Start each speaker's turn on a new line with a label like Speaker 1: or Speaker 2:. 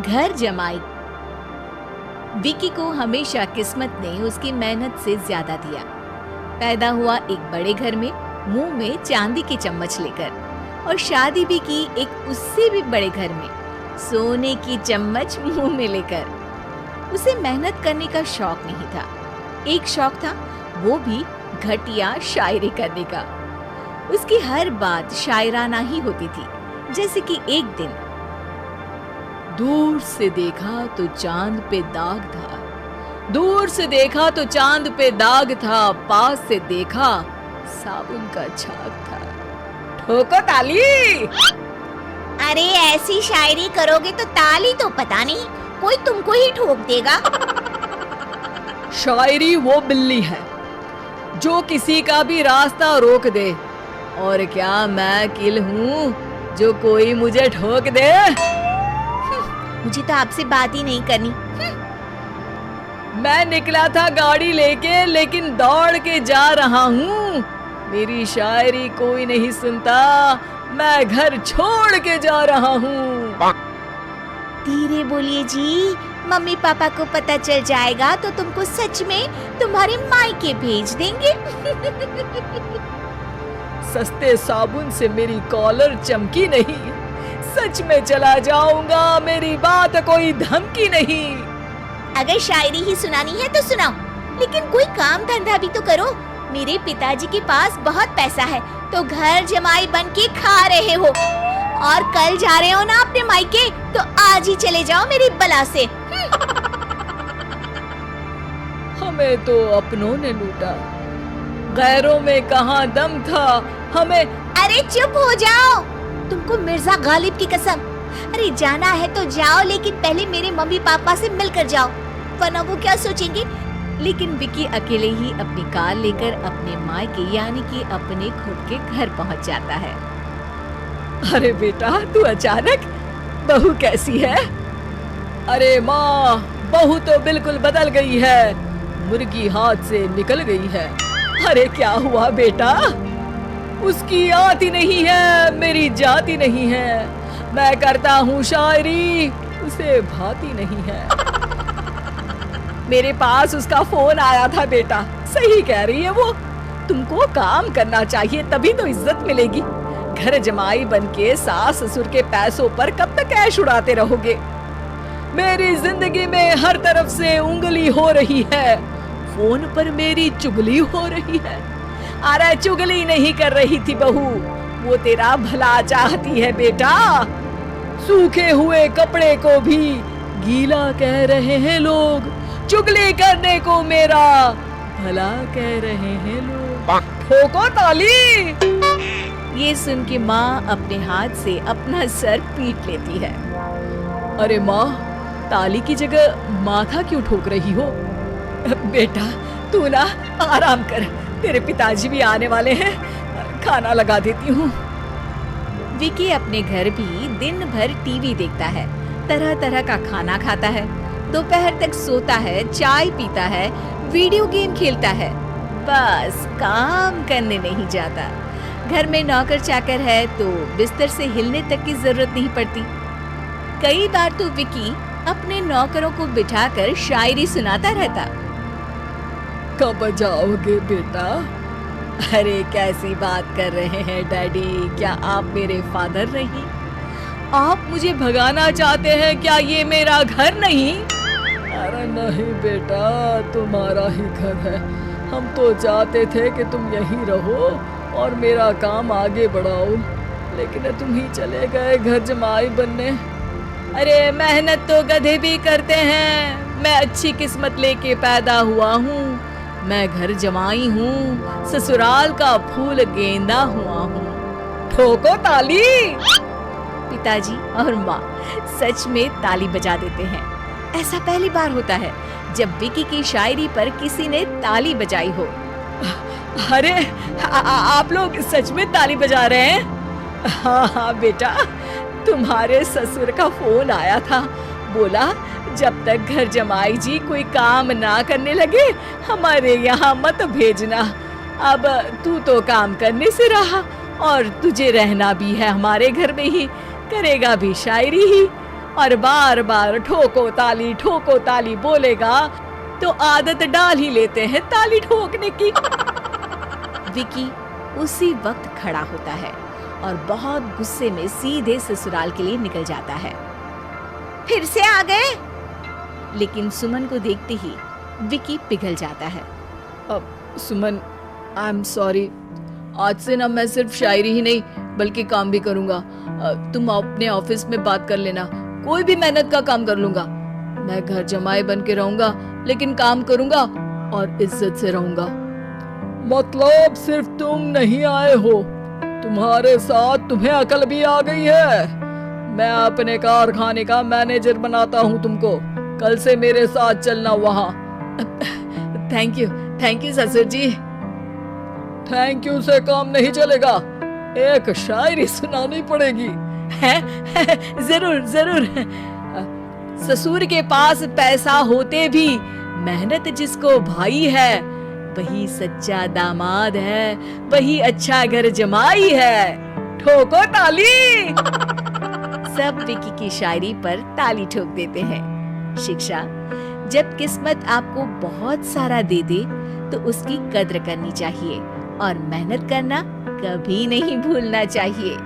Speaker 1: घर जमाई। विकी को हमेशा किस्मत ने उसकी मेहनत से ज्यादा दिया। पैदा हुआ एक बड़े घर में, मुंह में चांदी की चम्मच लेकर, और शादी भी की एक उससे भी बड़े घर में, सोने की चम्मच मुंह में लेकर। उसे मेहनत करने का शौक नहीं था। एक शौक था, वो भी घटिया शायरी करने का। उसकी हर बात शायराना ही होती थी। जैसे कि एक दिन, दूर से देखा तो चांद पे दाग था, दूर से देखा तो चांद पे दाग था, पास से देखा साबुन का छाग था। ठोको ताली।
Speaker 2: अरे ऐसी शायरी करोगे तो ताली तो पता नहीं, कोई तुमको ही ठोक देगा।
Speaker 1: शायरी वो बिल्ली है जो किसी का भी रास्ता रोक दे, और क्या मैं किल हूँ जो कोई मुझे ठोक दे।
Speaker 2: मुझे तो आपसे बात ही नहीं करनी।
Speaker 1: मैं निकला था गाड़ी लेके, लेकिन दौड़ के जा रहा हूँ। मेरी शायरी कोई नहीं सुनता, मैं घर छोड़ के जा रहा हूँ।
Speaker 2: धीरे बोलिए जी, मम्मी पापा को पता चल जाएगा तो तुमको सच में तुम्हारे मायके भेज देंगे।
Speaker 1: सस्ते साबुन से मेरी कॉलर चमकी नहीं, सच में चला जाऊंगा, मेरी बात कोई धमकी नहीं।
Speaker 2: अगर शायरी ही सुनानी है तो सुनाओ, लेकिन कोई काम धंधा भी तो करो। मेरे पिताजी के पास बहुत पैसा है, तो घर जमाई बन के खा रहे हो, और कल जा रहे हो ना अपने मायके, तो आज ही चले जाओ मेरी बला से।
Speaker 1: हमें तो अपनों ने लूटा, गैरों में कहाँ दम था हमें।
Speaker 2: अरे चुप हो जाओ, तुमको मिर्जा गालिब की कसम। अरे जाना है तो जाओ, लेकिन पहले मेरे मम्मी पापा से मिलकर जाओ, वरना वो क्या सोचेंगे। लेकिन विकी अकेले ही अपनी कार लेकर अपने मायके यानी कि अपने खुद के घर पहुंच जाता है। अरे बेटा, तू अचानक, बहू कैसी है? अरे माँ, बहू तो बिल्कुल बदल गई है, मुर्गी हाथ से निकल गई है। अरे क्या हुआ बेटा? उसकी आती नहीं है, मेरी जाती नहीं है। मैं करता हूँ शायरी, उसे भाती नहीं है। मेरे पास उसका फोन आया था बेटा, सही कह रही है वो। तुमको काम करना चाहिए, तभी तो इज्जत मिलेगी। घर जमाई बनके सास ससुर के पैसों पर कब तक ऐश उड़ाते रहोगे? मेरी जिंदगी में हर तरफ से उंगली हो रही है, फोन पर मेरी चुगली हो रही है। अरे चुगली नहीं कर रही थी बहू, वो तेरा भला चाहती है बेटा। सूखे हुए कपड़े को भी गीला कह रहे हैं लोग, चुगली करने को मेरा भला कह रहे हैं लोग। ठोको ताली। ये सुन के माँ अपने हाथ से अपना सर पीट लेती है। अरे माँ, ताली की जगह माथा क्यों ठोक रही हो? बेटा तू ना आराम कर, तेरे पिताजी भी आने वाले हैं, खाना लगा देती हूँ। विकी अपने घर भी दिन भर टीवी देखता है, तरह तरह का खाना खाता है, दोपहर तक सोता है, चाय पीता है, वीडियो गेम खेलता है, बस काम करने नहीं जाता। घर में नौकर चाकर है तो बिस्तर से हिलने तक की जरूरत नहीं पड़ती। कई बार तो विकी अपने नौकरों को बिठाकर शायरी सुनाता रहता। कब जाओगे बेटा? अरे कैसी बात कर रहे हैं डैडी, क्या आप मेरे फादर नहीं? आप मुझे भगाना चाहते हैं क्या? ये मेरा घर नहीं। अरे नहीं बेटा, तुम्हारा ही घर है। हम तो चाहते थे कि तुम यहीं रहो और मेरा काम आगे बढ़ाओ, लेकिन तुम ही चले गए घर जमाई बनने। अरे मेहनत तो गधे भी करते हैं, मैं अच्छी किस्मत लेके पैदा हुआ हूँ, मैं घर जमाई हूँ, ससुराल का फूल गेंदा हुआ हूँ। ठोको ताली। पिताजी और माँ सच में ताली बजा देते हैं। ऐसा पहली बार होता है जब विकी की शायरी पर किसी ने ताली बजाई हो। अरे आप लोग सच में ताली बजा रहे हैं? हाँ बेटा, तुम्हारे ससुर का फोन आया था, बोला जब तक घर जमाई जी कोई काम ना करने लगे हमारे यहाँ मत भेजना। अब तू तो काम करने से रहा और तुझे रहना भी है हमारे घर में ही, करेगा भी शायरी ही, और बार बार ठोको ताली बोलेगा तो आदत डाल ही लेते हैं ताली ठोकने की।
Speaker 1: विकी उसी वक्त खड़ा होता है और बहुत गुस्से में सीधे ससुराल के लिए निकल जाता है। फिर से आ गए? लेकिन सुमन को देखते ही विकी पिघल जाता है।
Speaker 2: अब सुमन, आई एम सॉरी, आज से ना मैं सिर्फ शायरी ही नहीं बल्कि काम भी करूंगा। तुम अपने ऑफिस में बात कर लेना, कोई भी मेहनत का काम कर लूंगा। मैं घर जमाई बन के रहूंगा लेकिन काम करूंगा और इज्जत से रहूंगा। मतलब सिर्फ तुम नहीं आए हो, तुम्हारे साथ तुम्हें अकल भी आ गई है। मैं अपने कारखाने का मैनेजर बनाता हूँ तुमको, कल से मेरे साथ चलना वहाँ। थैंक यू ससुर जी। थैंक यू से काम नहीं चलेगा, एक शायरी सुनानी पड़ेगी। है जरूर। ससुर के पास पैसा होते भी मेहनत जिसको भाई है, वही सच्चा दामाद है, वही अच्छा घर जमाई है। ठोको ताली।
Speaker 1: सब विकी की शायरी पर ताली ठोक देते हैं। शिक्षा, जब किस्मत आपको बहुत सारा दे दे तो उसकी कद्र करनी चाहिए और मेहनत करना कभी नहीं भूलना चाहिए।